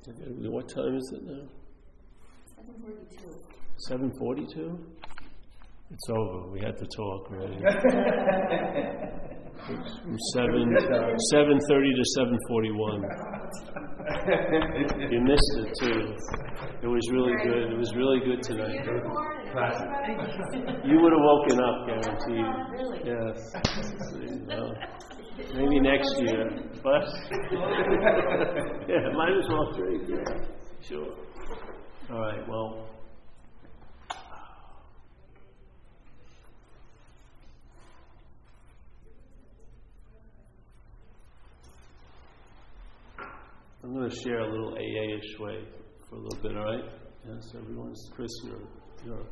What time is it now? 7:42. It's over. We had to talk, right? From 7:30 to 7:41. You missed it too. It was really good. It was really good tonight. You would have woken up, guaranteed. Yes. Maybe next year, but yeah, might as well drink. Yeah, sure. All right. Well. I'm going to share a little AA-ish way for a little bit, all right? Yes, everyone's, Chris, you're an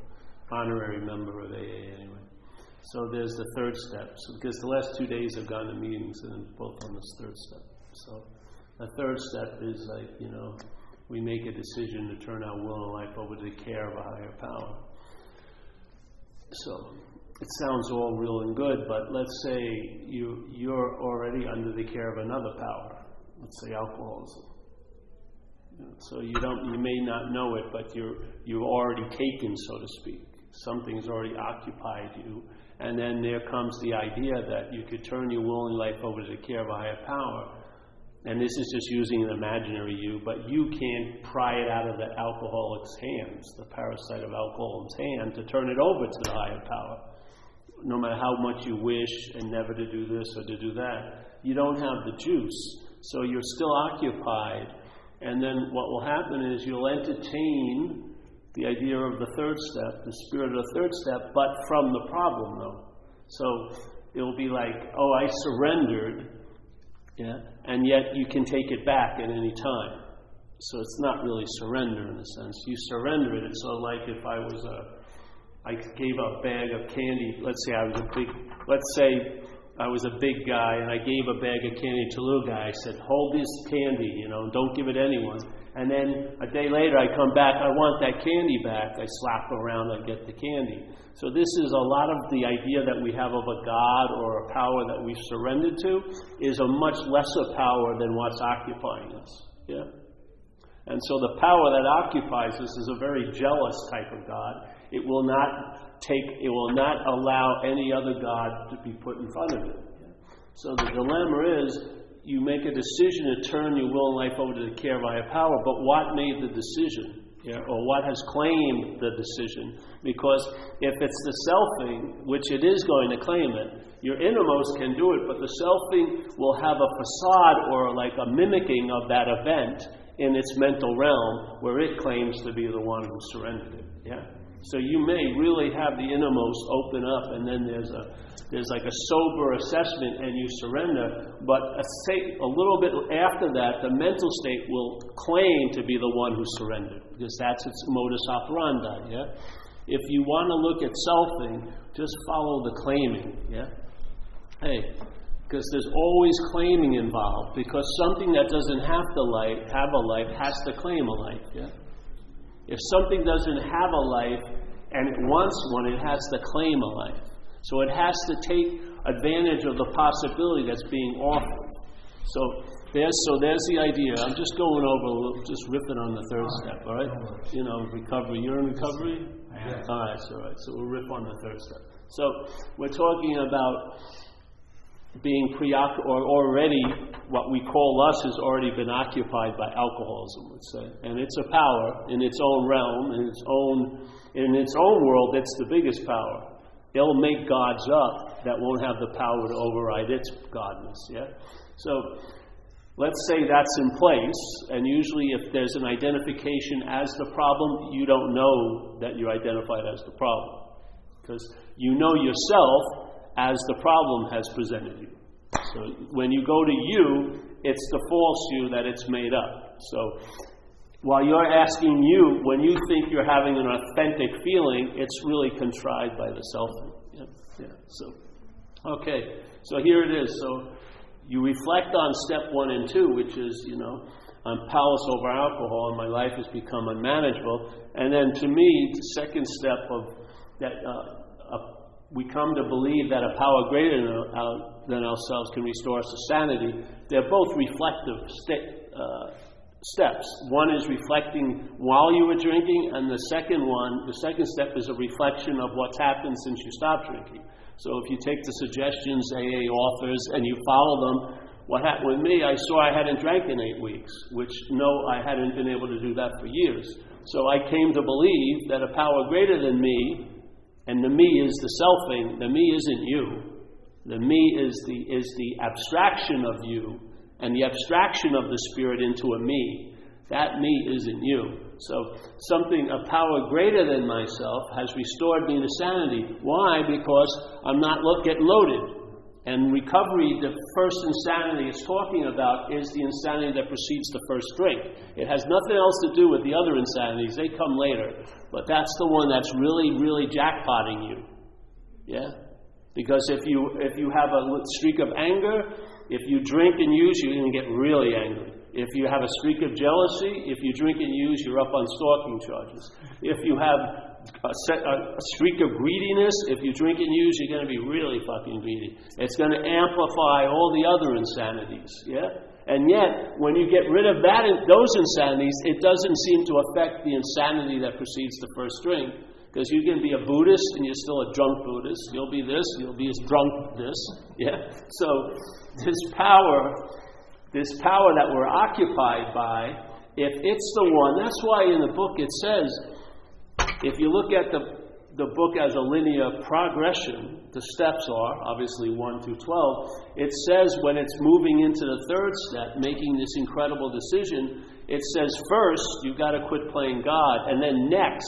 honorary member of AA anyway. So there's the third step, because the last 2 days I've gone to meetings and both on this third step. So the third step is like, we make a decision to turn our will and life over to the care of a higher power. So it sounds all real and good, but let's say you're already under the care of another power. Let's say alcoholism. So you may not know it, but you've already taken, so to speak. Something's already occupied you, and then there comes the idea that you could turn your will and life over to the care of a higher power. And this is just using an imaginary you, but you can't pry it out of the alcoholic's hands, the parasite of alcoholism's hand, to turn it over to the higher power. No matter how much you wish and never to do this or to do that, you don't have the juice. So you're still occupied, and then what will happen is you'll entertain the idea of the third step, the spirit of the third step, but from the problem, though. So it'll be like, oh, I surrendered, and yet you can take it back at any time. So it's not really surrender in a sense. You surrender it. So like if I gave a bag of candy, let's say I was a big guy and I gave a bag of candy to a little guy. I said, hold this candy, don't give it to anyone. And then a day later I come back, I want that candy back. I slap around, I get the candy. So this is a lot of the idea that we have of a God or a power that we've surrendered to is a much lesser power than what's occupying us. Yeah? And so the power that occupies us is a very jealous type of God. It will not allow any other God to be put in front of it. So the dilemma is, you make a decision to turn your will and life over to the care of a higher power, but what made the decision? Or what has claimed the decision? Because if it's the selfing, which it is going to claim it, your innermost can do it, but the selfing will have a facade or like a mimicking of that event in its mental realm where it claims to be the one who surrendered it. Yeah? So you may really have the innermost open up, and then there's like a sober assessment, and you surrender. But a little bit after that, the mental state will claim to be the one who surrendered, because that's its modus operandi. Yeah. If you want to look at selfing, just follow the claiming. Yeah. Hey, because there's always claiming involved, because something that doesn't have a life has to claim a life. Yeah. If something doesn't have a life and it wants one, it has to claim a life. So it has to take advantage of the possibility that's being offered. So there's the idea. I'm just going over, just riffing on the third step, all right? Recovery. You're in recovery? Yeah. All right, so we'll riff on the third step. So we're talking about being preoccupied, or already what we call lust has already been occupied by alcoholism, let's say. And it's a power in its own realm, in its own world, it's the biggest power. It'll make gods up that won't have the power to override its godness, yeah? So let's say that's in place, and usually if there's an identification as the problem, you don't know that you're identified as the problem. Because you know yourself as the problem has presented you. So when you go to you, it's the false you that it's made up. So while you're asking you, when you think you're having an authentic feeling, it's really contrived by the self. Yeah. So, okay. So here it is. So you reflect on step 1 and 2, which is, I'm powerless over alcohol and my life has become unmanageable. And then to me, the second step of that, we come to believe that a power greater than ourselves can restore us to sanity. They're both reflective steps. One is reflecting while you were drinking, and the second step is a reflection of what's happened since you stopped drinking. So if you take the suggestions AA offers and you follow them, what happened with me, I saw I hadn't drank in 8 weeks, which I hadn't been able to do that for years. So I came to believe that a power greater than me, and the me is the selfing, the me isn't you. The me is the abstraction of you, and the abstraction of the spirit into a me. That me isn't you. So a power greater than myself has restored me to sanity. Why? Because I'm not getting loaded. And recovery, the first insanity it's talking about is the insanity that precedes the first drink. It has nothing else to do with the other insanities. They come later. But that's the one that's really, really jackpotting you. Yeah? Because if you have a streak of anger, if you drink and use, you're going to get really angry. If you have a streak of jealousy, if you drink and use, you're up on stalking charges. If you have a streak of greediness, if you drink and use, you're going to be really fucking greedy. It's going to amplify all the other insanities, yeah? And yet, when you get rid of those insanities, it doesn't seem to affect the insanity that precedes the first drink. Because you can be a Buddhist and you're still a drunk Buddhist. You'll be this, you'll be as drunk this, yeah? So, this power that we're occupied by, if it's the one, that's why in the book it says, if you look at the book as a linear progression, the steps are, obviously 1 through 12, it says when it's moving into the third step, making this incredible decision, it says first, you've got to quit playing God, and then next,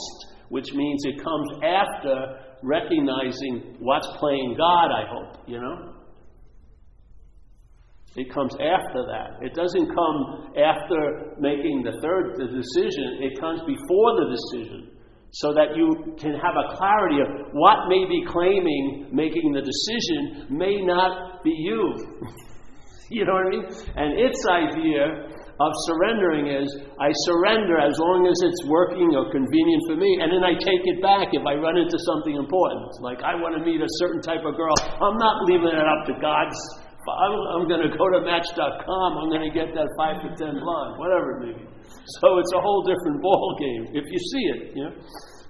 which means it comes after recognizing what's playing God, I hope, you know? It comes after that. It doesn't come after making the decision. It comes before the decision, so that you can have a clarity of what may be claiming making the decision may not be you. You know what I mean? And its idea of surrendering is, I surrender as long as it's working or convenient for me, and then I take it back if I run into something important. Like, I want to meet a certain type of girl. I'm not leaving it up to God's. I'm going to go to Match.com. I'm going to get that 5 for 10 blonde, whatever it may be. So it's a whole different ball game if you see it. You know?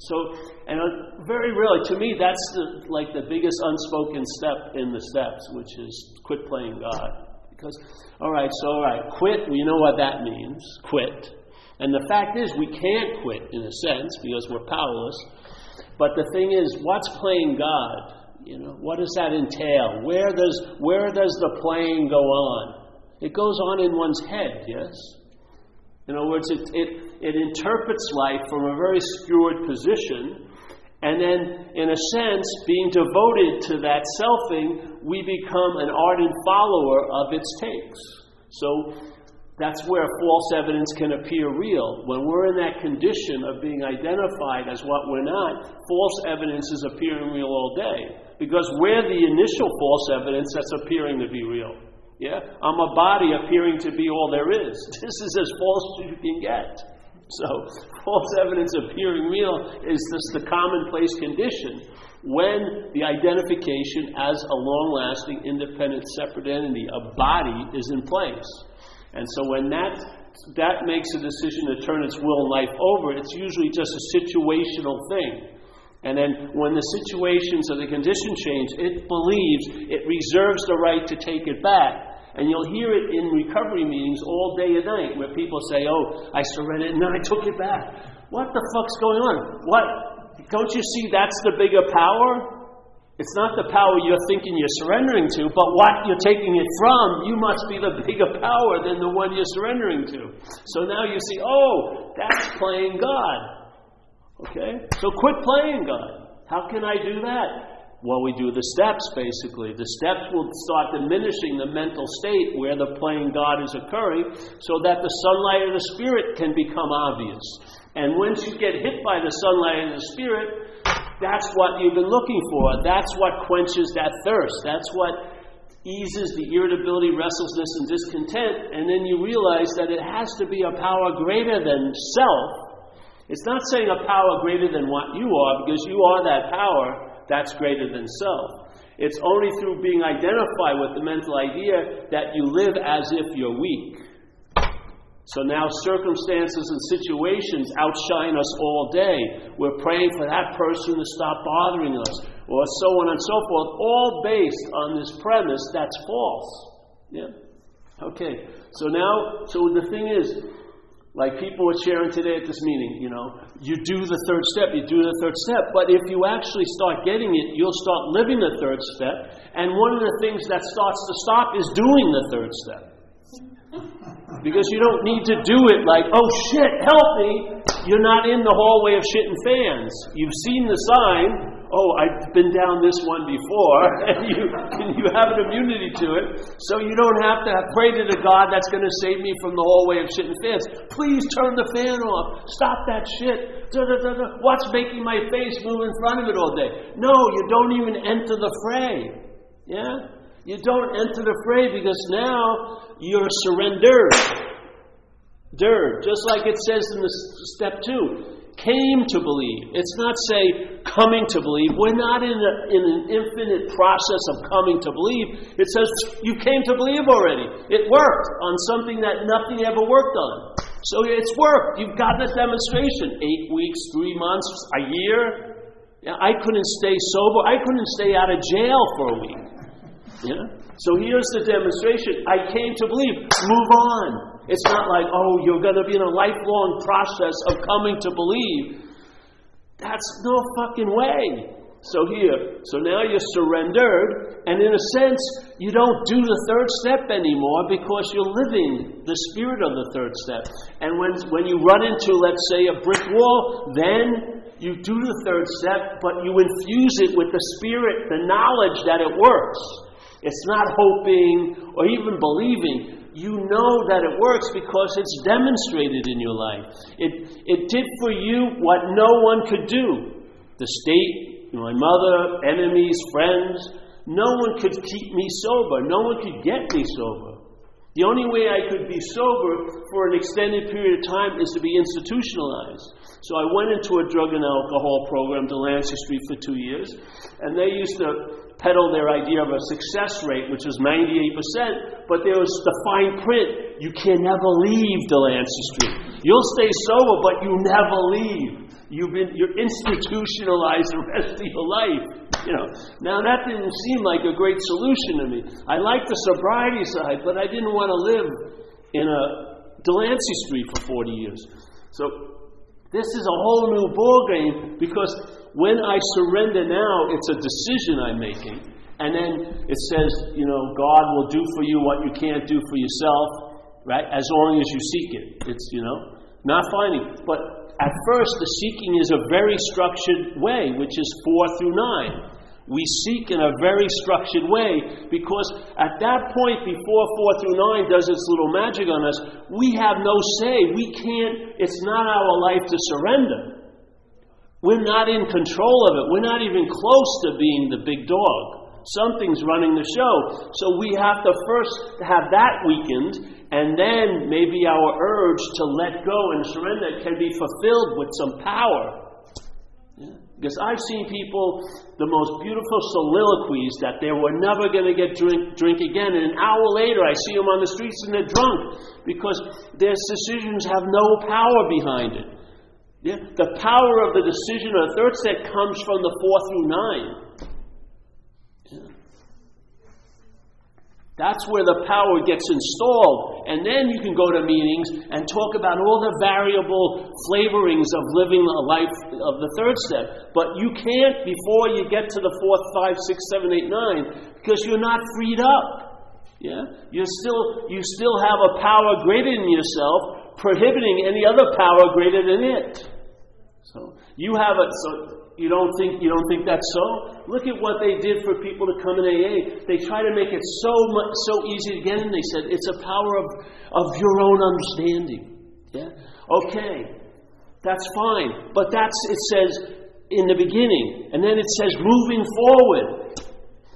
So, and very really, to me, that's the biggest unspoken step in the steps, which is quit playing God. Because, all right, quit. You know what that means? Quit. And the fact is, we can't quit in a sense because we're powerless. But the thing is, what's playing God? You know, what does that entail? Where does the playing go on? It goes on in one's head, yes? In other words, it interprets life from a very skewed position, and then, in a sense, being devoted to that selfing, we become an ardent follower of its takes. So that's where false evidence can appear real. When we're in that condition of being identified as what we're not, false evidence is appearing real all day. Because we're the initial false evidence that's appearing to be real. Yeah? I'm a body appearing to be all there is. This is as false as you can get. So, false evidence appearing real is just the commonplace condition when the identification as a long-lasting, independent, separate entity, a body, is in place. And so when that makes a decision to turn its will and life over, it's usually just a situational thing. And then when the situations or the condition change, it believes it reserves the right to take it back. And you'll hear it in recovery meetings all day and night where people say, oh, I surrendered and then I took it back. What the fuck's going on? What? Don't you see that's the bigger power? It's not the power you're thinking you're surrendering to, but what you're taking it from, you must be the bigger power than the one you're surrendering to. So now you see, oh, that's playing God. Okay? So quit playing God. How can I do that? Well, we do the steps, basically. The steps will start diminishing the mental state where the playing God is occurring so that the sunlight of the Spirit can become obvious. And once you get hit by the sunlight of the Spirit, that's what you've been looking for. That's what quenches that thirst. That's what eases the irritability, restlessness, and discontent. And then you realize that it has to be a power greater than self. It's not saying a power greater than what you are, because you are that power that's greater than self. It's only through being identified with the mental idea that you live as if you're weak. So now circumstances and situations outshine us all day. We're praying for that person to stop bothering us, or so on and so forth, all based on this premise that's false. Yeah? Okay, so the thing is, like people were sharing today at this meeting, you do the third step, but if you actually start getting it, you'll start living the third step, and one of the things that starts to stop is doing the third step. Because you don't need to do it like, oh shit, help me! You're not in the hallway of shit and fans. You've seen the sign, oh, I've been down this one before, and you have an immunity to it, so you don't have to pray to the God that's going to save me from the hallway of shit and fans. Please turn the fan off. Stop that shit. What's making my face move in front of it all day? No, you don't even enter the fray. Yeah? You don't enter the fray because now you're surrendered. Just like it says in the step 2, came to believe. It's not say coming to believe. We're not in an infinite process of coming to believe. It says you came to believe already. It worked on something that nothing ever worked on. So it's worked. You've got the demonstration. 8 weeks, 3 months, a year. I couldn't stay sober. I couldn't stay out of jail for a week. Yeah? So here's the demonstration. I came to believe. Move on. It's not like, oh, you're going to be in a lifelong process of coming to believe. That's no fucking way. So now you're surrendered, and in a sense, you don't do the third step anymore because you're living the spirit of the third step. And when you run into, let's say, a brick wall, then you do the third step, but you infuse it with the spirit, the knowledge that it works. It's not hoping or even believing. You know that it works because it's demonstrated in your life. It did for you what no one could do. The state, my mother, enemies, friends, no one could keep me sober. No one could get me sober. The only way I could be sober for an extended period of time is to be institutionalized. So I went into a drug and alcohol program, Delancey Street, for 2 years, and they used to peddle their idea of a success rate, which was 98%, but there was the fine print. You can never leave Delancey Street. You'll stay sober, but you never leave. You're institutionalized the rest of your life. Now that didn't seem like a great solution to me. I liked the sobriety side, but I didn't want to live in a Delancey Street for 40 years. So this is a whole new ballgame because when I surrender now, it's a decision I'm making. And then it says, God will do for you what you can't do for yourself, right? As long as you seek it. It's, not finding. But at first, the seeking is a very structured way, which is 4 through 9. We seek in a very structured way because at that point, before 4 through 9 does its little magic on us, we have no say. We can't, it's not our life to surrender. We're not in control of it. We're not even close to being the big dog. Something's running the show. So we have to first have that weakened, and then maybe our urge to let go and surrender can be fulfilled with some power. Yeah. Because I've seen people, the most beautiful soliloquies that they were never going to get drink again, and an hour later I see them on the streets and they're drunk because their decisions have no power behind it. Yeah? The power of the decision of the third step comes from the 4 through 9. Yeah. That's where the power gets installed. And then you can go to meetings and talk about all the variable flavorings of living a life of the third step. But you can't before you get to the 4th, 5, 6, 7, 8, 9 because you're not freed up. Yeah? You still have a power greater than yourself prohibiting any other power greater than it. So you have it. So you don't think that's so? Look at what they did for people to come in AA. They try to make it so easy to get in. They said it's a power of your own understanding. Yeah. Okay, that's fine. But it says in the beginning, and then it says moving forward.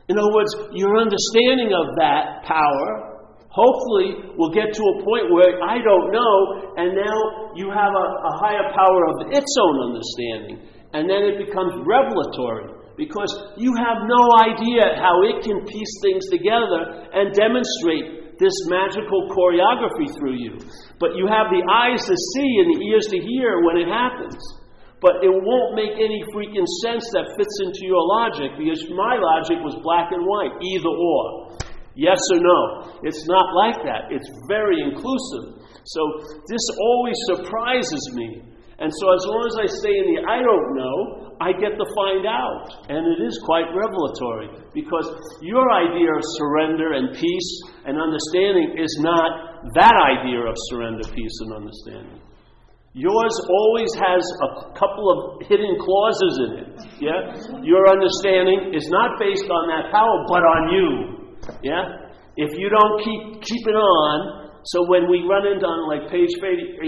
In other words, your understanding of that power hopefully will get to a point where I don't know, and now you have a higher power of its own understanding. And then it becomes revelatory, because you have no idea how it can piece things together and demonstrate this magical choreography through you. But you have the eyes to see and the ears to hear when it happens. But it won't make any freaking sense that fits into your logic, because my logic was black and white, either or. Yes or no. It's not like that. It's very inclusive. So this always surprises me. And so as long as I stay in the I don't know, I get to find out. And it is quite revelatory, because your idea of surrender and peace and understanding is not that idea of surrender, peace, and understanding. Yours always has a couple of hidden clauses in it. Yeah? Your understanding is not based on that power, but on you. Yeah? If you don't keep it on, so when we run into on like page 84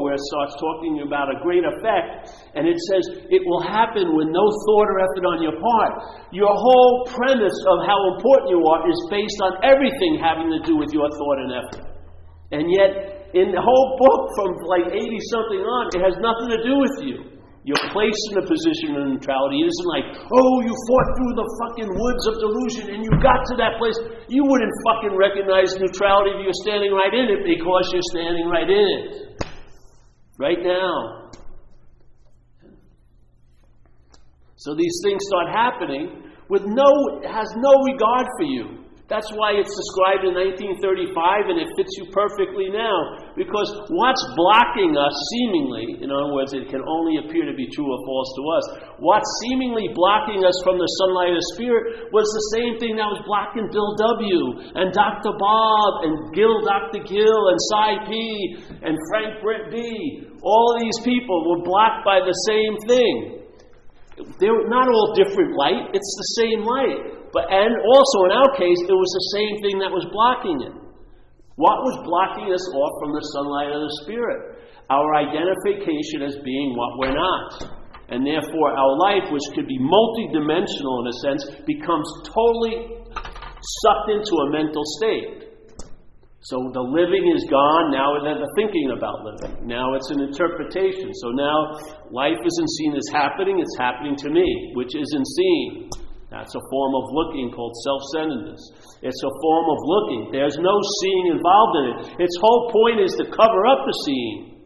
where it starts talking about a great effect, and it says it will happen with no thought or effort on your part. Your whole premise of how important you are is based on everything having to do with your thought and effort. And yet, in the whole book from like 80-something on, it has nothing to do with you. You're placed in a position of neutrality. It isn't like, oh, you fought through the fucking woods of delusion and you got to that place. You wouldn't fucking recognize neutrality if you're standing right in it, because you're standing right in it. Right now. So these things start happening has no regard for you. That's why it's described in 1935, and it fits you perfectly now. Because what's blocking us, seemingly, in other words, it can only appear to be true or false to us, what's seemingly blocking us from the sunlight of spirit was the same thing that was blocking Bill W. and Dr. Bob and Dr. Gill and Cy P. and Frank Britt B. All of these people were blocked by the same thing. They're not all different light, it's the same light. And also in our case, it was the same thing that was blocking it. What was blocking us off from the sunlight of the Spirit? Our identification as being what we're not. And therefore our life, which could be multidimensional in a sense, becomes totally sucked into a mental state. So the living is gone, now they're thinking about living. Now it's an interpretation. So now life isn't seen as happening, it's happening to me, which isn't seen. That's a form of looking called self-centeredness. It's a form of looking. There's no seeing involved in it. Its whole point is to cover up the seeing.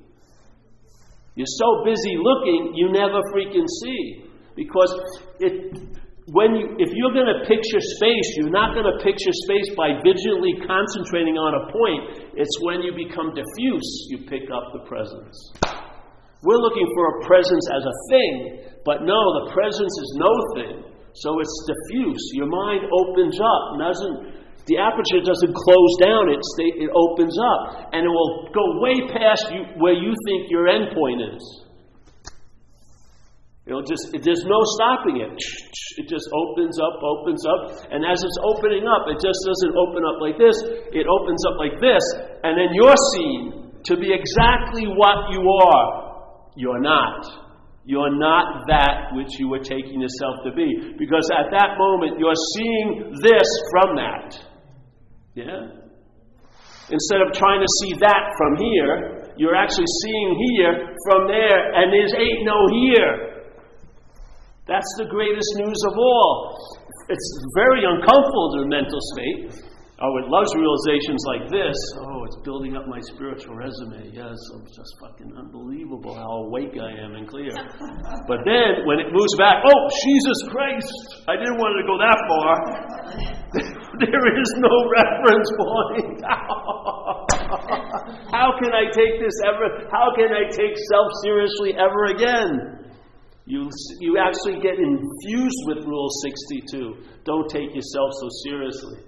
You're so busy looking, you never freaking see. Because if you're going to picture space, you're not going to picture space by vigilantly concentrating on a point. It's when you become diffuse, you pick up the presence. We're looking for a presence as a thing, but no, the presence is no thing. So it's diffuse. Your mind opens up. The aperture doesn't close down. It opens up. And it will go way past you where you think your end point is. There's no stopping it. It just opens up. And as it's opening up, it just doesn't open up like this. It opens up like this. And then you're seen to be exactly what you are. You're not. You're not that which you were taking yourself to be. Because at that moment, you're seeing this from that. Yeah? Instead of trying to see that from here, you're actually seeing here from there, and there's ain't no here. That's the greatest news of all. It's very uncomfortable in a mental state. Oh, it loves realizations like this. Oh, it's building up my spiritual resume. Yes, it's just fucking unbelievable how awake I am and clear. But then, when it moves back, oh, Jesus Christ, I didn't want it to go that far. There is no reference point. How can I take this ever? How can I take self seriously ever again? You actually get infused with Rule 62. Don't take yourself so seriously.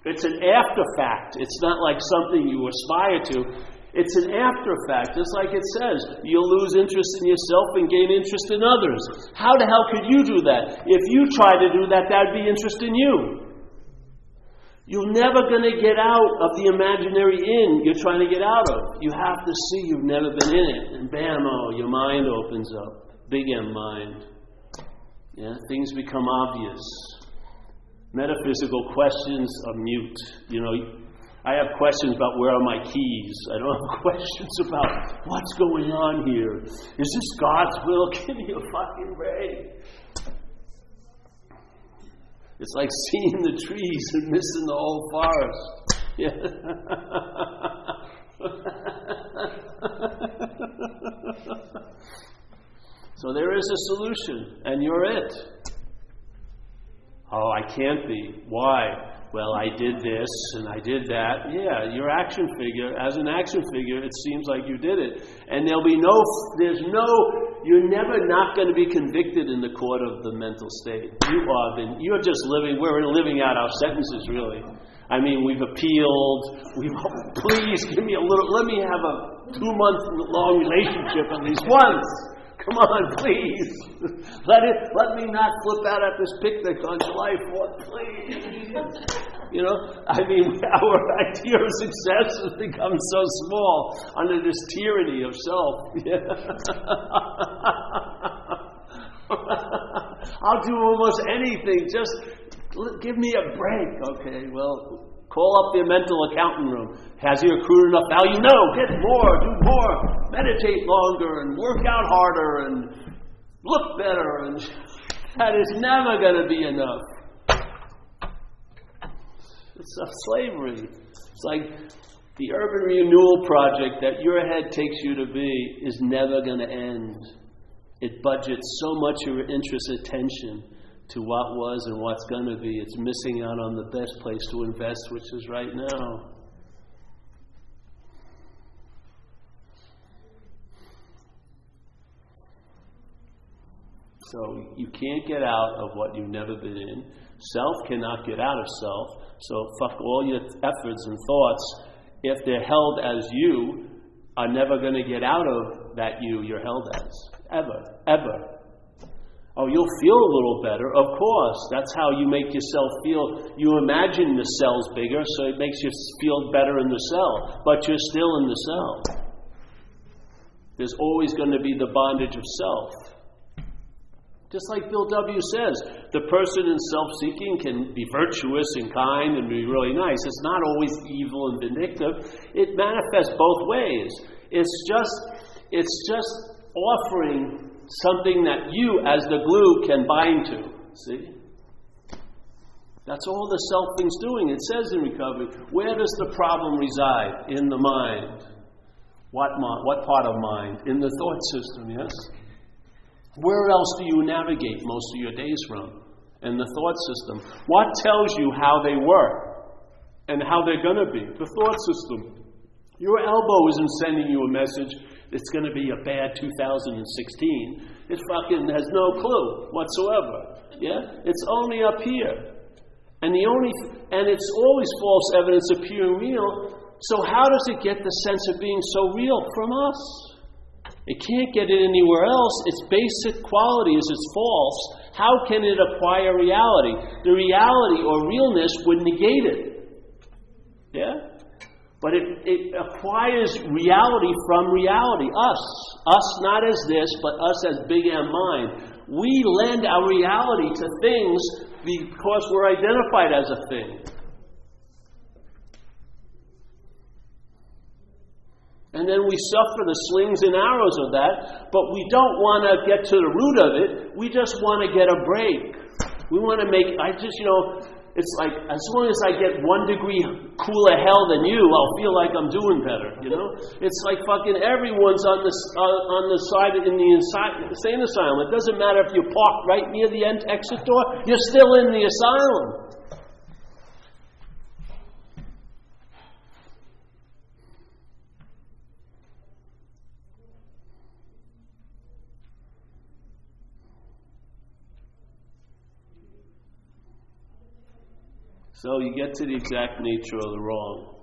It's an after fact. It's not like something you aspire to. It's an after fact. Just like it says, you'll lose interest in yourself and gain interest in others. How the hell could you do that? If you try to do that, that'd be interest in you. You're never going to get out of the imaginary inn you're trying to get out of. You have to see you've never been in it. And bam, your mind opens up. Big M mind. Yeah, things become obvious. Metaphysical questions are mute. I have questions about where are my keys. I don't have questions about what's going on here. Is this God's will? Give me a fucking break. It's like seeing the trees and missing the whole forest. Yeah. So there is a solution, and you're it. Oh, I can't be. Why? Well, I did this and I did that. Yeah, your action figure, as an action figure, it seems like you did it. And you're never not going to be convicted in the court of the mental state. We're living out our sentences, really. I mean, we've appealed. Please give me let me have a 2-month-long relationship at least once. Come on, please. Let me not flip out at this picnic on July 4th, please. Our idea of success has become so small under this tyranny of self. I'll do almost anything. Just give me a break. Okay, well, call up the mental accounting room. Has he accrued enough value? No, get more, do more, meditate longer, and work out harder, and look better. And that is never going to be enough. It's a slavery. It's like the urban renewal project that your head takes you to be is never going to end. It budgets so much of your interest and attention to what was and what's going to be. It's missing out on the best place to invest, which is right now. So you can't get out of what you've never been in. Self cannot get out of self. So fuck all your efforts and thoughts. If they're held as you, are never going to get out of that you're held as. Ever. Ever. Oh, you'll feel a little better. Of course. That's how you make yourself feel. You imagine the cell's bigger, so it makes you feel better in the cell. But you're still in the cell. There's always going to be the bondage of self. Just like Bill W. says, the person in self-seeking can be virtuous and kind and be really nice. It's not always evil and vindictive. It manifests both ways. It's just offering something that you, as the glue, can bind to. See? That's all the self thing's doing. It says in recovery, where does the problem reside? In the mind. What part of mind? In the thought system, yes? Where else do you navigate most of your days from? In the thought system. What tells you how they were and how they're going to be? The thought system. Your elbow isn't sending you a message, it's going to be a bad 2016. It fucking has no clue whatsoever. Yeah? It's only up here. And it's always false evidence appearing real. So how does it get the sense of being so real from us? It can't get it anywhere else. Its basic quality is it's false. How can it acquire reality? The reality or realness would negate it. Yeah? But it acquires reality from reality. Us not as this, but us as big M mind. We lend our reality to things because we're identified as a thing. And then we suffer the slings and arrows of that, but we don't want to get to the root of it. We just want to get a break. We want to it's like, as long as I get 1 degree cooler hell than you, I'll feel like I'm doing better, It's like fucking everyone's on the side in the insane asylum. It doesn't matter if you park right near the exit door, you're still in the asylum. So you get to the exact nature of the wrong.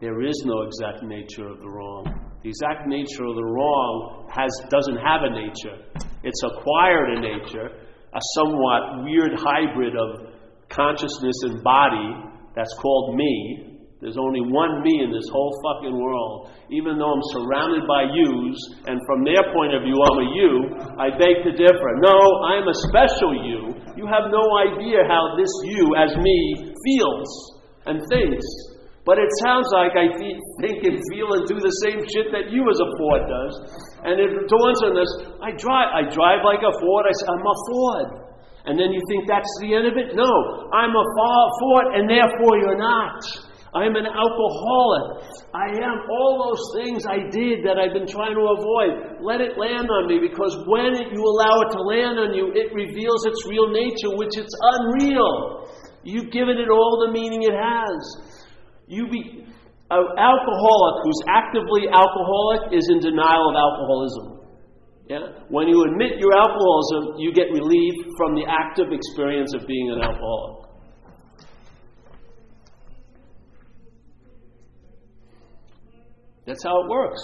There is no exact nature of the wrong. The exact nature of the wrong doesn't have a nature. It's acquired a nature, a somewhat weird hybrid of consciousness and body that's called me. There's only one me in this whole fucking world. Even though I'm surrounded by yous, and from their point of view I'm a you, I beg to differ. No, I'm a special you. You have no idea how this you, as me, feels and thinks. But it sounds like I think and feel and do the same shit that you as a Ford does. And it dawns on us, I drive like a Ford. I say, I'm a Ford. And then you think that's the end of it? No, I'm a Ford, and therefore you're not. I'm an alcoholic. I am all those things I did that I've been trying to avoid. Let it land on me, because when you allow it to land on you, it reveals its real nature, which it's unreal. You've given it all the meaning it has. An alcoholic who's actively alcoholic is in denial of alcoholism. Yeah? When you admit your alcoholism, you get relief from the active experience of being an alcoholic. That's how it works.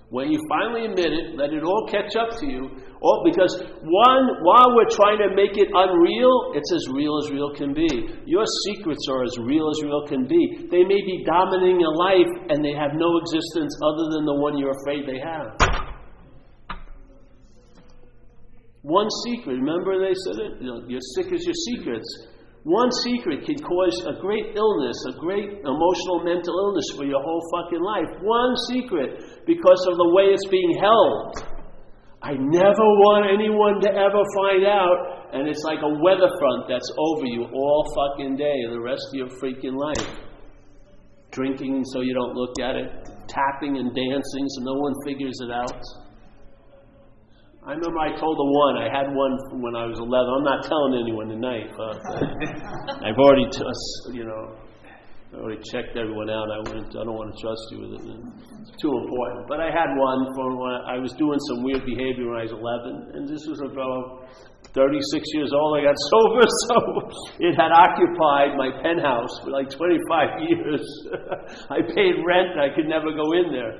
When you finally admit it, let it all catch up to you. Because while we're trying to make it unreal, it's as real can be. Your secrets are as real can be. They may be dominating your life, and they have no existence other than the one you're afraid they have. One secret, remember they said it? You're sick as your secrets. One secret can cause a great illness, a great emotional, mental illness for your whole fucking life. One secret, because of the way it's being held. I never want anyone to ever find out, and it's like a weather front that's over you all fucking day, the rest of your freaking life. Drinking so you don't look at it, tapping and dancing so no one figures it out. I remember I told I had one from when I was 11. I'm not telling anyone tonight, but I've already, I already checked everyone out. I don't want to trust you with it. It's too important. But I had one for when I was doing some weird behavior when I was 11, and this was about 36 years old. I got sober, so it had occupied my penthouse for like 25 years. I paid rent, I could never go in there.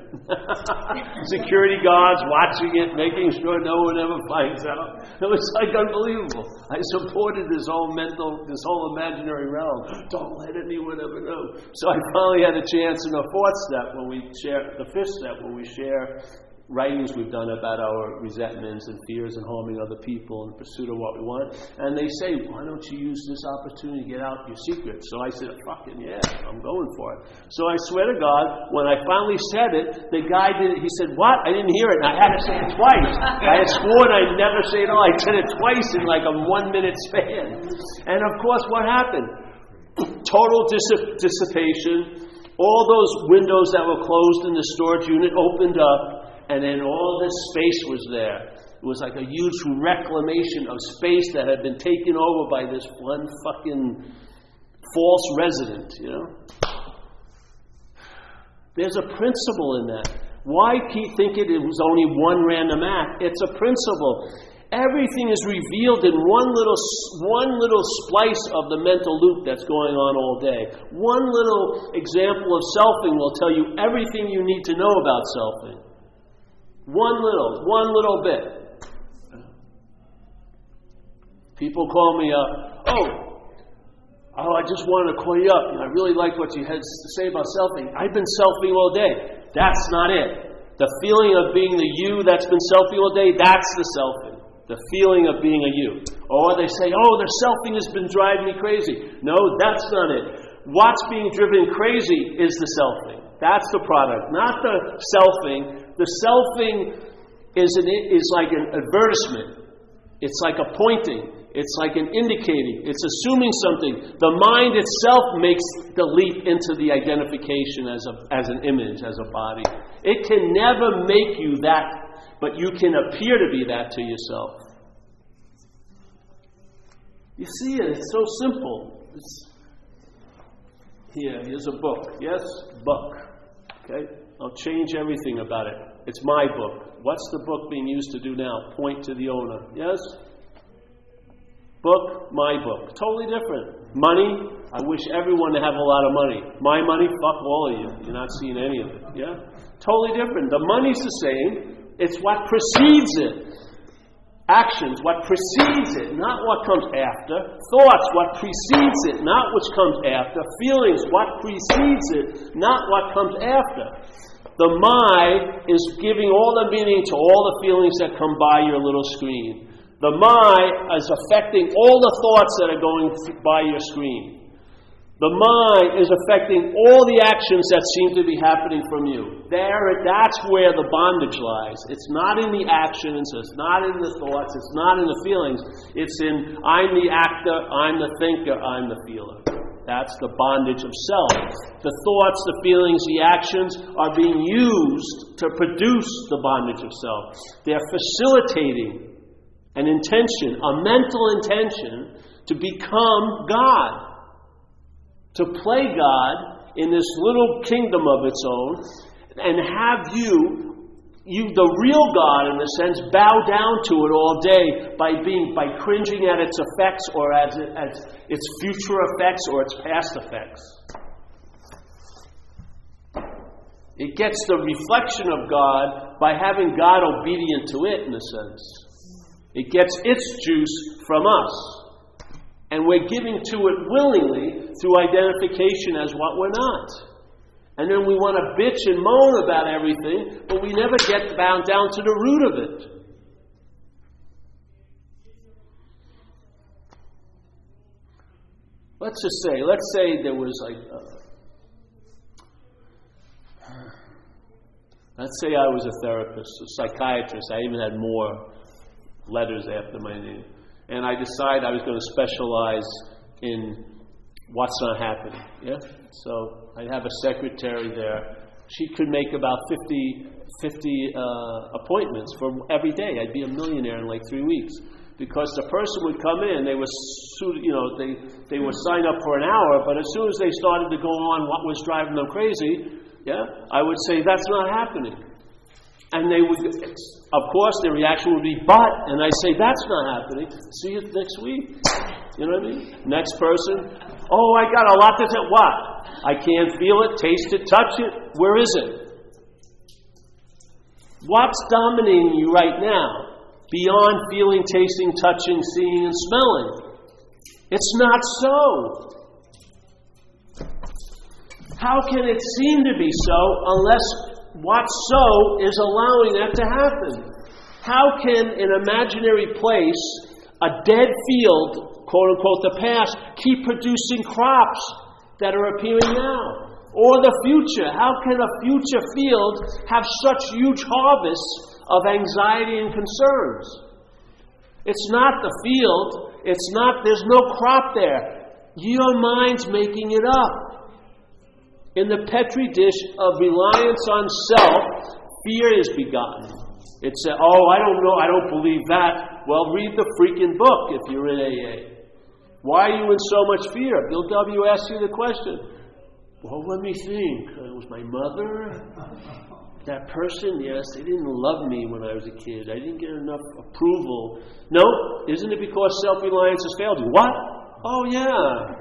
Security guards watching it, making sure no one ever finds out. It was like unbelievable. I supported this whole imaginary realm. Don't let anyone ever know. So I finally had a chance in the fifth step, when we share writings we've done about our resentments and fears and harming other people in pursuit of what we want. And they say, why don't you use this opportunity to get out your secrets? So I said, fucking yeah, I'm going for it. So I swear to God, when I finally said it, the guy he said, what? I didn't hear it. And I had to say it twice. I had sworn I'd never say it all. I said it twice in like a 1 minute span. And of course, what happened? Total dissipation. All those windows that were closed in the storage unit opened up. And then all this space was there. It was like a huge reclamation of space that had been taken over by this one fucking false resident, There's a principle in that. Why keep thinking it was only one random act? It's a principle. Everything is revealed in one little splice of the mental loop that's going on all day. One little example of selfing will tell you everything you need to know about selfing. One little bit. People call me up, I just wanted to call you up. I really like what you had to say about selfing. I've been selfing all day. That's not it. The feeling of being the you that's been selfing all day, that's the selfing. The feeling of being a you. Or they say, the selfing has been driving me crazy. No, that's not it. What's being driven crazy is the selfing. That's the product, not the selfing. The selfing is like an advertisement. It's like a pointing. It's like an indicating. It's assuming something. The mind itself makes the leap into the identification as an image, as a body. It can never make you that, but you can appear to be that to yourself. You see it. It's so simple. Here's a book. Yes? Book. Okay? I'll change everything about it. It's my book. What's the book being used to do now? Point to the owner. Yes? Book, my book. Totally different. Money, I wish everyone to have a lot of money. My money, fuck all of you. You're not seeing any of it. Yeah? Totally different. The money's the same. It's what precedes it. Actions, what precedes it, not what comes after. Thoughts, what precedes it, not what comes after. Feelings, what precedes it, not what comes after. The my is giving all the meaning to all the feelings that come by your little screen. The my is affecting all the thoughts that are going by your screen. The my is affecting all the actions that seem to be happening from you. That's where the bondage lies. It's not in the actions, it's not in the thoughts, it's not in the feelings. It's in I'm the actor, I'm the thinker, I'm the feeler. That's the bondage of self. The thoughts, the feelings, the actions are being used to produce the bondage of self. They're facilitating an intention, a mental intention, to become God, to play God in this little kingdom of its own, and have you, the real God in a sense, bow down to it all day by cringing at its effects, or as its future effects or its past effects. It gets the reflection of God by having God obedient to it, in a sense. It gets its juice from us. And we're giving to it willingly through identification as what we're not. And then we want to bitch and moan about everything, but we never get bound down to the root of it. Let's say there was let's say I was a therapist, a psychiatrist. I even had more letters after my name. And I decided I was going to specialize in what's not happening. Yeah? So I'd have a secretary there. She could make about 50 appointments for every day. I'd be a millionaire in like 3 weeks. Because the person would come in, they would sign up for an hour, but as soon as they started to go on what was driving them crazy, I would say, that's not happening. And they would, of course, their reaction would be, but, and I say, that's not happening. See you next week. You know what I mean? Next person, oh, I got a lot to say. What? I can't feel it, taste it, touch it. Where is it? What's dominating you right now? Beyond feeling, tasting, touching, seeing, and smelling. It's not so. How can it seem to be so unless what's so is allowing that to happen? How can an imaginary place, a dead field, quote unquote, the past, keep producing crops that are appearing now? Or the future? How can a future field have such huge harvests of anxiety and concerns? It's not the field. There's no crop there. Your mind's making it up. In the petri dish of reliance on self, fear is begotten. It said, oh, I don't know, I don't believe that. Well, read the freaking book if you're in AA. Why are you in so much fear? Bill W. asks you the question. Well, let me think. It was my mother? That person, yes, they didn't love me when I was a kid. I didn't get enough approval. No, isn't it because self-reliance has failed you? What? Oh, yeah.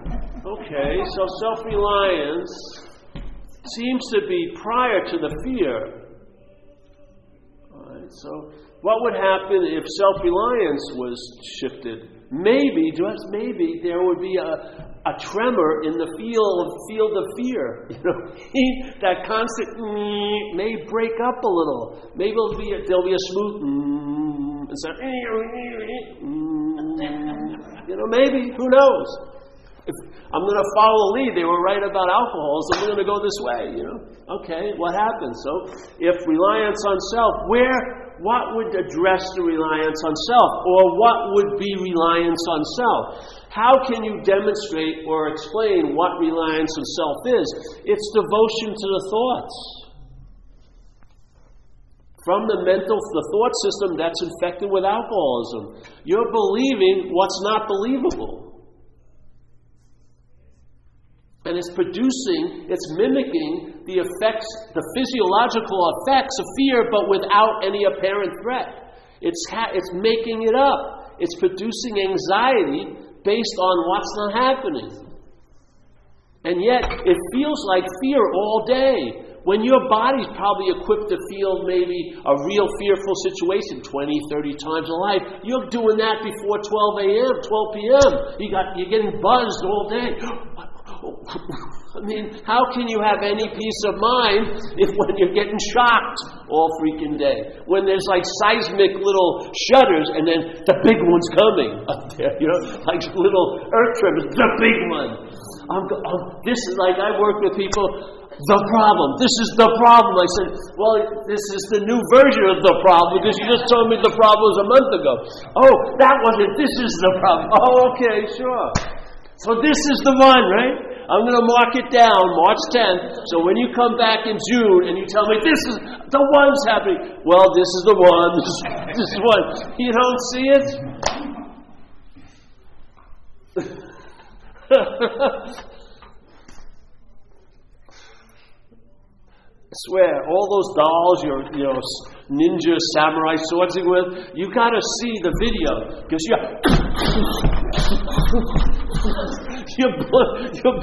Okay, so self-reliance seems to be prior to the fear. All right, so what would happen if self-reliance was shifted? Maybe, just maybe, there would be a tremor in the field of fear. You know, that constant may break up a little. Maybe there'll be a smooth instead. You know, maybe, who knows? If I'm going to follow the lead. They were right about alcohol, so we're going to go this way. You know, okay, what happens? So, if reliance on self, what would address the reliance on self? Or what would be reliance on self? How can you demonstrate or explain what reliance on self is? It's devotion to the thoughts. From the thought system that's infected with alcoholism. You're believing what's not believable. And it's mimicking the effects, the physiological effects of fear, but without any apparent threat. It's making it up. It's producing anxiety based on what's not happening. And yet, it feels like fear all day. When your body's probably equipped to feel maybe a real fearful situation 20, 30 times a life, you're doing that before 12 a.m., 12 p.m. You're getting buzzed all day. I mean, how can you have any peace of mind when you're getting shocked all freaking day? When there's like seismic little shudders and then the big one's coming up there, you know, like little earth tremors, the big one. This is like, I work with people, the problem. This is the problem. I said, well, this is the new version of the problem because you just told me the problem was a month ago. Oh, that wasn't, this is the problem. Oh, okay, sure. So this is the one, right? I'm going to mark it down, March 10th, so when you come back in June and you tell me, this is the one's happening, well, this is the one, this is one. You don't see it? I swear, all those dolls, your ninja samurai swordsing with, you got to see the video because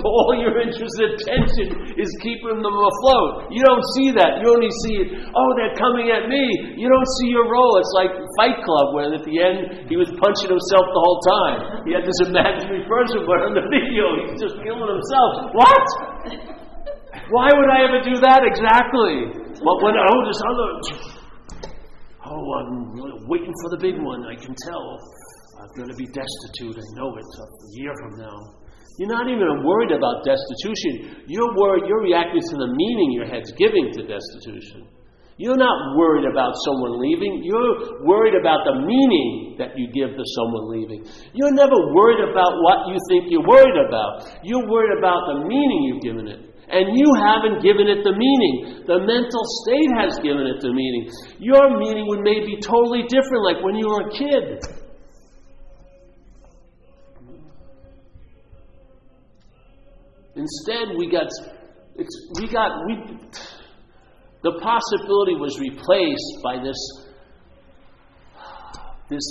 all your interest and attention is keeping them afloat. You don't see that. You only see it. Oh, they're coming at me. You don't see your role. It's like Fight Club, where at the end he was punching himself the whole time. He had this imaginary person, but on the video he's just killing himself. What? Why would I ever do that exactly? But when this other, I'm really waiting for the big one. I can tell I'm going to be destitute. I know it a year from now. You're not even worried about destitution. You're reacting to the meaning your head's giving to destitution. You're not worried about someone leaving. You're worried about the meaning that you give to someone leaving. You're never worried about what you think you're worried about. You're worried about the meaning you've given it. And you haven't given it the meaning. The mental state has given it the meaning. Your meaning would maybe be totally different, like when you were a kid. Instead, the possibility was replaced by this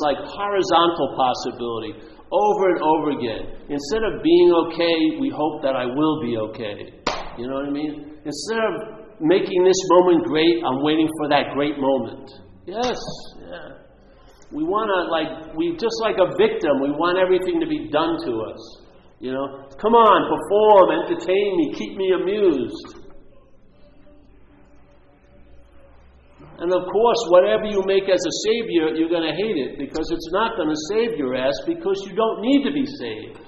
like horizontal possibility over and over again. Instead of being okay, we hope that I will be okay. You know what I mean? Instead of making this moment great, I'm waiting for that great moment. Yes, yeah. We want to, we just like a victim, we want everything to be done to us. You know? Come on, perform, entertain me, keep me amused. And of course, whatever you make as a savior, you're going to hate it, because it's not going to save your ass, because you don't need to be saved.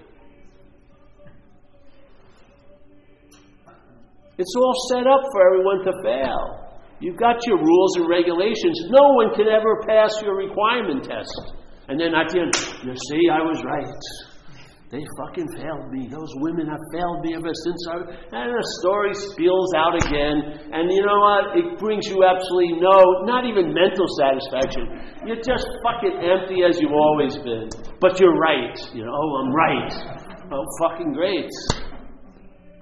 It's all set up for everyone to fail. You've got your rules and regulations. No one can ever pass your requirement test. And then at the end, you see, I was right. They fucking failed me. Those women have failed me ever since and the story spills out again. And you know what? It brings you absolutely not even mental satisfaction. You're just fucking empty as you've always been. But you're right. I'm right. Oh, fucking great.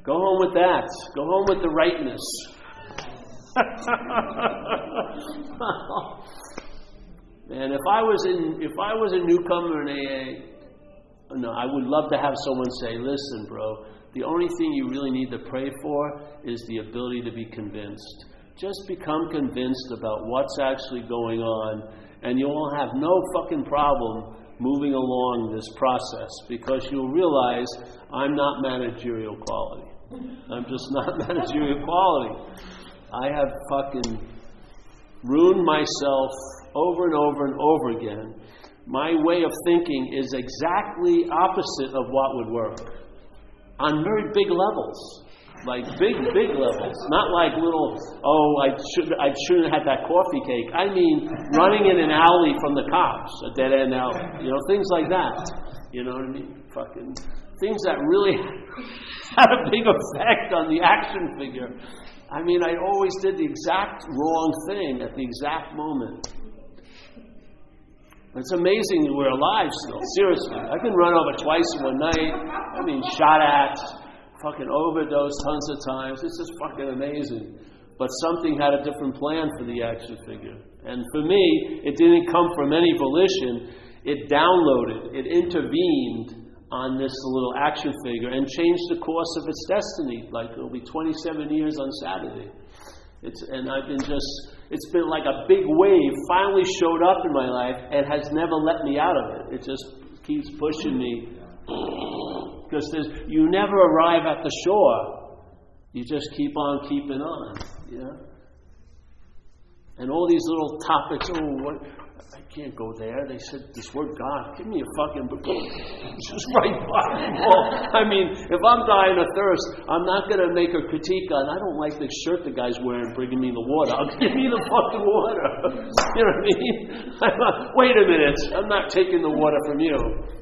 Go home with that. Go home with the rightness. Man, if I was a newcomer in AA, I would love to have someone say, listen, bro, the only thing you really need to pray for is the ability to be convinced. Just become convinced about what's actually going on, and you'll have no fucking problem moving along this process, because you'll realize I'm not managerial quality. I'm just not managerial quality. I have fucking ruined myself over and over and over again. My way of thinking is exactly opposite of what would work. On very big levels. Like big levels. Not like little, I shouldn't have had that coffee cake. I mean, running in an alley from the cops, a dead-end alley. Things like that. You know what I mean? Fucking things that really had a big effect on the action figure. I mean, I always did the exact wrong thing at the exact moment. It's amazing that we're alive still. Seriously. I've been run over twice in one night. I mean, shot at, fucking overdosed tons of times. It's just fucking amazing. But something had a different plan for the action figure. And for me, it didn't come from any volition. It downloaded, it intervened on this little action figure and changed the course of its destiny. Like, it'll be 27 years on Saturday. It's been like a big wave finally showed up in my life and has never let me out of it. It just keeps pushing me. Because you never arrive at the shore. You just keep on keeping on. And all these little topics, I can't go there. They said, this word God, give me a fucking book. Just right by the wall. I mean, if I'm dying of thirst, I'm not going to make a critique on, I don't like the shirt the guy's wearing bringing me the water. I'll give me the fucking water. You know what I mean? Wait a minute. I'm not taking the water from you.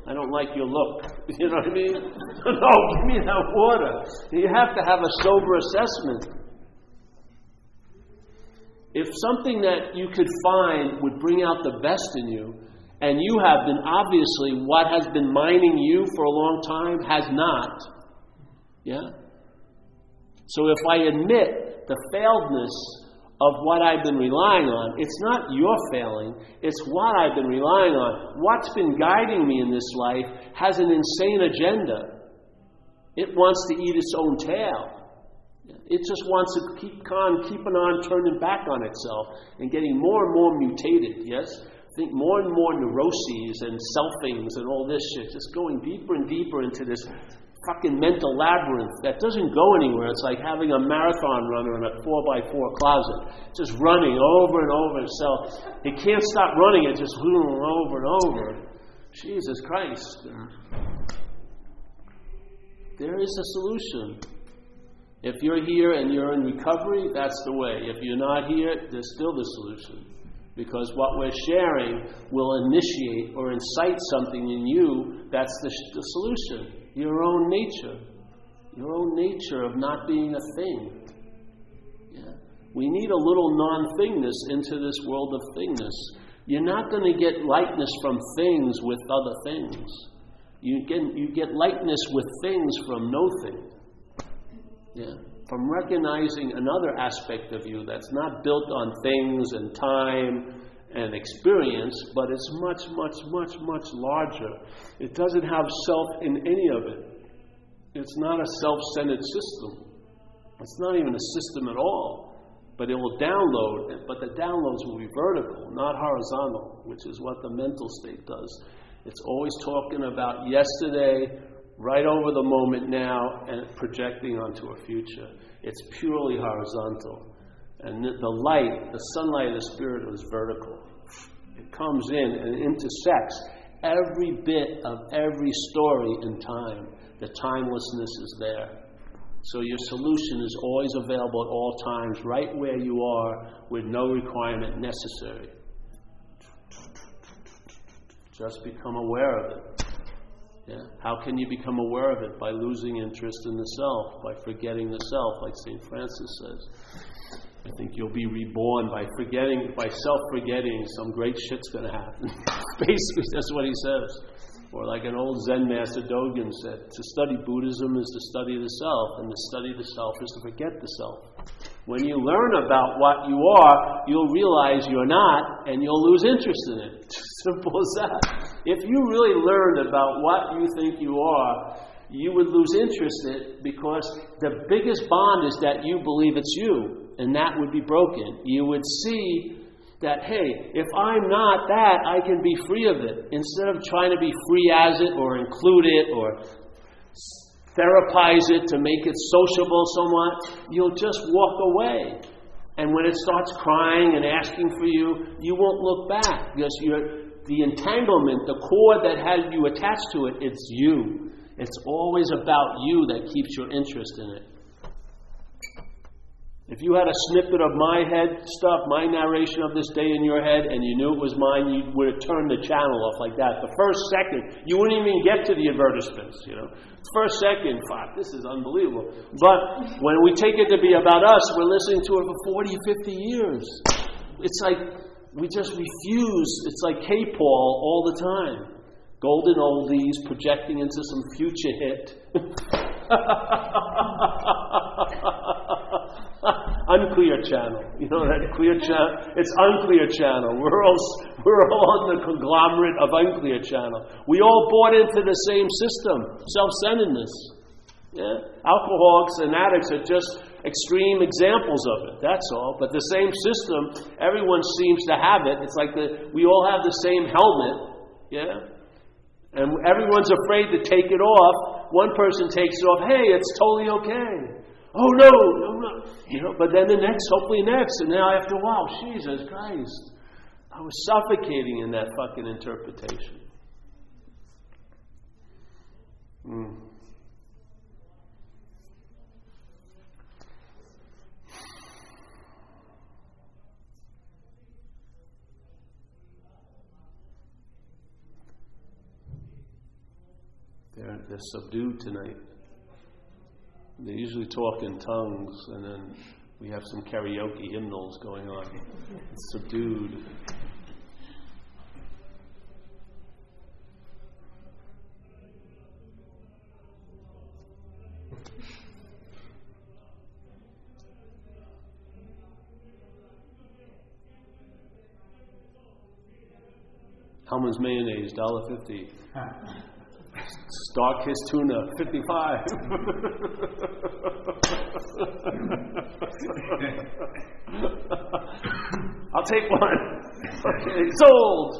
I don't like your look. You know what I mean? No, give me that water. You have to have a sober assessment. If something that you could find would bring out the best in you, and you have been, obviously, what has been mining you for a long time has not. Yeah? So if I admit the failedness of what I've been relying on, it's not your failing, it's what I've been relying on. What's been guiding me in this life has an insane agenda. It wants to eat its own tail. It just wants to keeping on turning back on itself and getting more and more mutated, yes? I think more and more neuroses and selfings and all this shit, just going deeper and deeper into this fucking mental labyrinth that doesn't go anywhere. It's like having a marathon runner in a 4x4 closet, just running over and over itself. It can't stop running, it just over and over. Jesus Christ. There is a solution. If you're here and you're in recovery, that's the way. If you're not here, there's still the solution. Because what we're sharing will initiate or incite something in you that's the solution. Your own nature. Your own nature of not being a thing. Yeah? We need a little non-thingness into this world of thingness. You're not going to get lightness from things with other things. You get lightness with things from no thing. Yeah, from recognizing another aspect of you that's not built on things and time and experience, but it's much, much, much, much larger. It doesn't have self in any of it. It's not a self-centered system. It's not even a system at all. But it will download, but the downloads will be vertical, not horizontal, which is what the mental state does. It's always talking about yesterday, right over the moment now, and projecting onto a future. It's purely horizontal. And the light, the sunlight of the Spirit is vertical. It comes in and intersects every bit of every story in time. The timelessness is there. So your solution is always available at all times, right where you are, with no requirement necessary. Just become aware of it. Yeah. How can you become aware of it? By losing interest in the self, by forgetting the self, like St. Francis says. I think you'll be reborn by self-forgetting, some great shit's going to happen. Basically, that's what he says. Or like an old Zen master Dogen said, to study Buddhism is to study the self, and to study the self is to forget the self. When you learn about what you are, you'll realize you're not, and you'll lose interest in it. Simple as that. If you really learned about what you think you are, you would lose interest in it, because the biggest bond is that you believe it's you, and that would be broken. You would see that, hey, if I'm not that, I can be free of it. Instead of trying to be free as it, or include it, or therapize it to make it sociable somewhat, you'll just walk away. And when it starts crying and asking for you, you won't look back, because the entanglement, the cord that had you attached to it, it's you. It's always about you that keeps your interest in it. If you had a snippet of my head stuff, my narration of this day in your head, and you knew it was mine, you would have turned the channel off like that. The first second, you wouldn't even get to the advertisements, First second, fuck, this is unbelievable. But when we take it to be about us, we're listening to it for 40, 50 years. It's like we just refuse. It's like K-Paul all the time. Golden oldies projecting into some future hit. Unclear channel. That clear channel? It's unclear channel. We're all on the conglomerate of unclear channel. We all bought into the same system. Self-centeredness. Yeah? Alcoholics and addicts are just extreme examples of it. That's all. But the same system, everyone seems to have it. It's like we all have the same helmet. Yeah? And everyone's afraid to take it off. One person takes it off. Hey, it's totally okay. Oh, no. But then the next, hopefully next. And now after a while, Jesus Christ. I was suffocating in that fucking interpretation. They're subdued tonight. They usually talk in tongues, and then we have some karaoke hymnals going on. It's subdued. Hellman's mayonnaise, $1.50. Starkist tuna, $55. I'll take one. Okay, sold.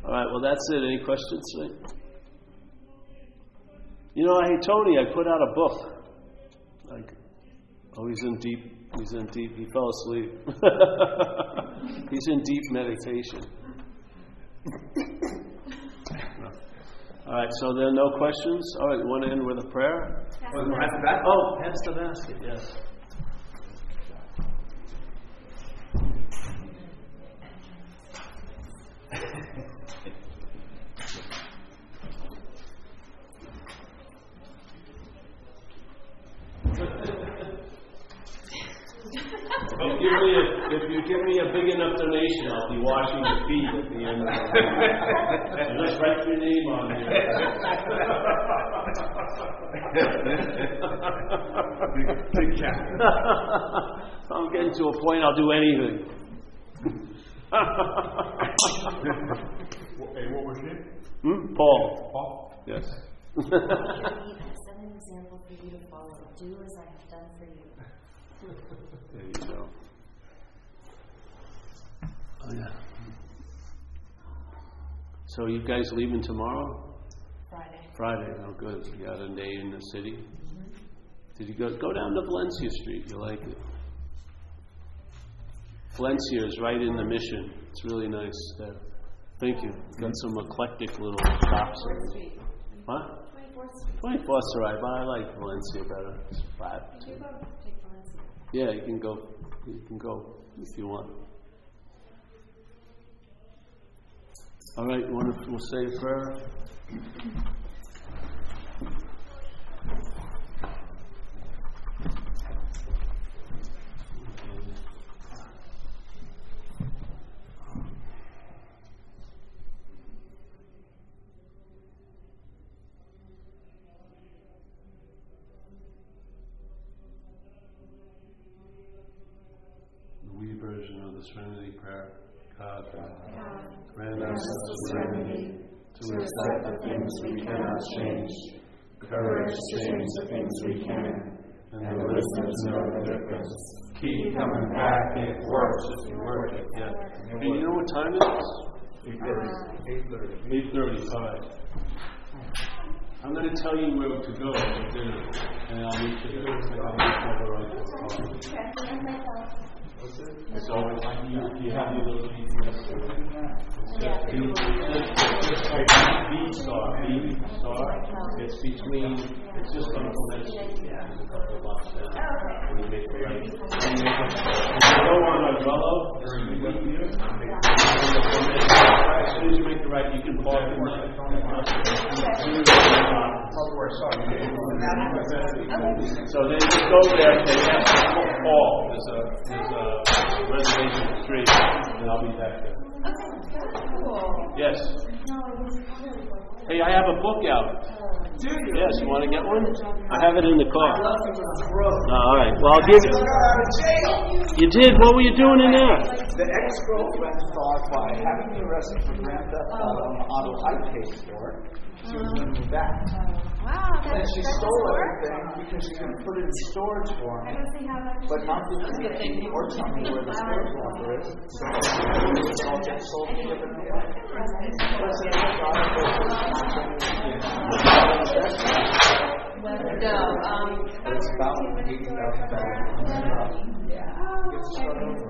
All right, well, that's it. Any questions tonight? You know, hey, Tony, I put out a book. He's in deep. He fell asleep. He's in deep meditation. All right, so there are no questions? All right, you want to end with a prayer? Pass the basket. Oh, pass the basket, yes. If you give me a big enough donation, I'll be washing your feet at the end of the week. Just write your name on here. Big cat. I'm getting to a point I'll do anything. Hey, what was your name? Paul. Paul? Yes. Set an example for you to follow. Do as I have done for you. There you go. Oh, yeah. So you guys leaving tomorrow? Friday. Oh, good. You got a day in the city? Mm-hmm. Did you go down to Valencia Street? You like it? Valencia is right in the Mission. It's really nice there. Thank you. Got some eclectic little shops. 24th Street. What? 24th Street. 24th's all right, but I like Valencia better. It's flat. You go take Valencia. Yeah, you can go. You can go if you want. All right, we'll say a prayer. The Wee version of the Serenity Prayer. God, grant us the serenity to accept the things we cannot change, courage to change the things we can, and the wisdom to know the difference. Keep coming back, it works if you work it. Yeah. And you know what time it is? 8:30. 8:30. All right. I'm going to tell you where to go for dinner, and I'll meet you there. So you have your little GPS. B-Star. It's between, it's just on the next street. There's a couple of blocks down. When you make the right. If you go on Argolo, as soon as you make the right, you can park in So then you go there and say, yes, Paul. There's a reservation street, and I'll be back there. Yes. Hey, I have a book out. Yes, you want to get one? I have it in the car. All right. Well, I'll give it. You did? What were you doing in there? The ex-girlfriend thought by having me arrested for grand theft auto I paid for it, she was going to move back. Wow. And she stole everything because she couldn't put it in storage for me. But not did she or tell me where the storage locker is. So it's all get sold to different people. But it's about $80,000. Get started over.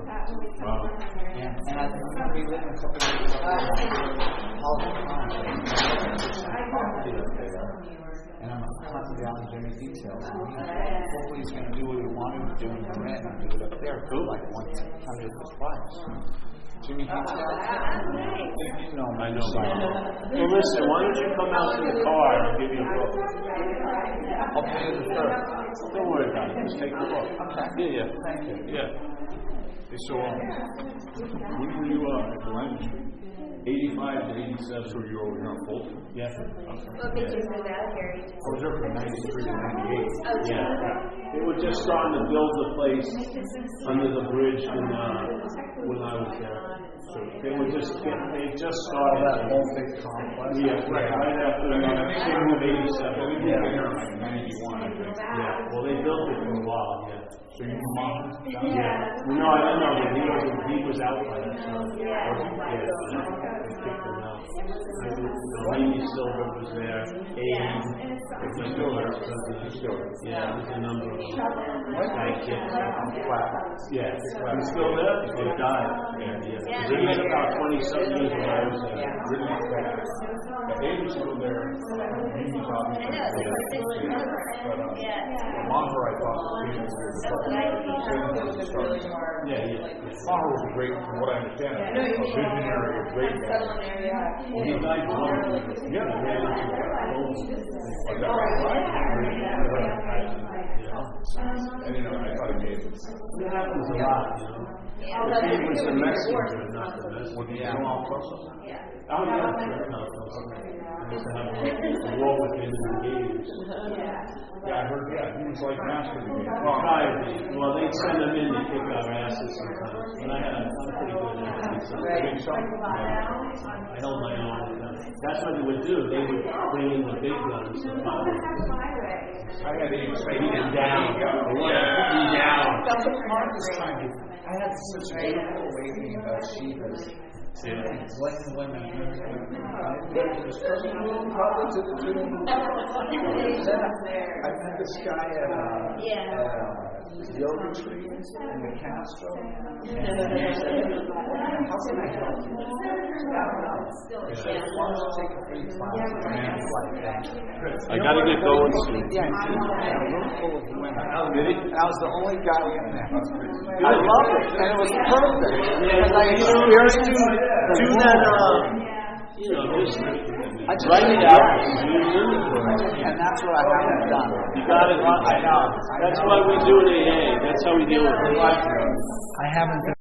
Wow. Yeah, and I'm going to be living a couple of years up there. And I'm constantly on Jimmy details. Hopefully he's going to do what he wanted to do in Marin and do it up there for like 1/100th the price. Jimmy details? You know him. I know. Well, listen, why don't you come out to the car and give you a book? I'll pay you the third. Don't worry about it. Just take the book. Okay. Yeah. Thank you. Yeah. Hey, so, when were you at Glen Street? 85 to 87. So you're over here on Fulton? Yeah. What made you move out here? I was there from 93 to 98. Yeah. They were just starting to build the place under the bridge when I was there. So they were just they just started That whole big complex. Yeah, right after the beginning of 87. They were there in like 91, I think. Yeah. Well, they built it for a while. Yeah. So you from Monmouth? Yeah. No, I don't know, but he was out by that time. Yeah. They kicked him out. Amy Silver was there. Abe. He's still there. He's still there. Yeah, there's a number of them. Guy kicked. Yeah. He's still there? He died. Yeah. He had about 20-something years when I was there. Really fast. The Abe was still there. Amy's obviously but Maher, I thought, Maher was a great, from what I understand, a visionary, a great guy. Well, he died drunk. Yeah. I didn't know, I thought he made it. It happens a lot, you know. But he was a messenger, not the messenger. Would you know Al Costa? Oh, yeah, sure. I used to have a war with him in the games. Yeah, I heard, he was like master of the game. Well, they'd send him in to kick our asses sometimes. But I'm pretty good at it. So I held my own with them. That's what they would do. They would bring in the big guns to fight. I had Abe say, Beat him down. They wanted to put him down. That's the hardest time. I had such a beautiful lady about Shivas. Like the women. I met this guy at yoga tree in the Castro. And he said, how can I help you? I don't know. He said, why don't you take a free class? And it's like that. I gotta get going soon. Yeah, a room full of women. I was the only guy in there. I loved it, and it was perfect. Because I experienced Do that, just write it out. And that's what I haven't done. You got it. I know. That's why we do it AA. That's how we deal with it. I haven't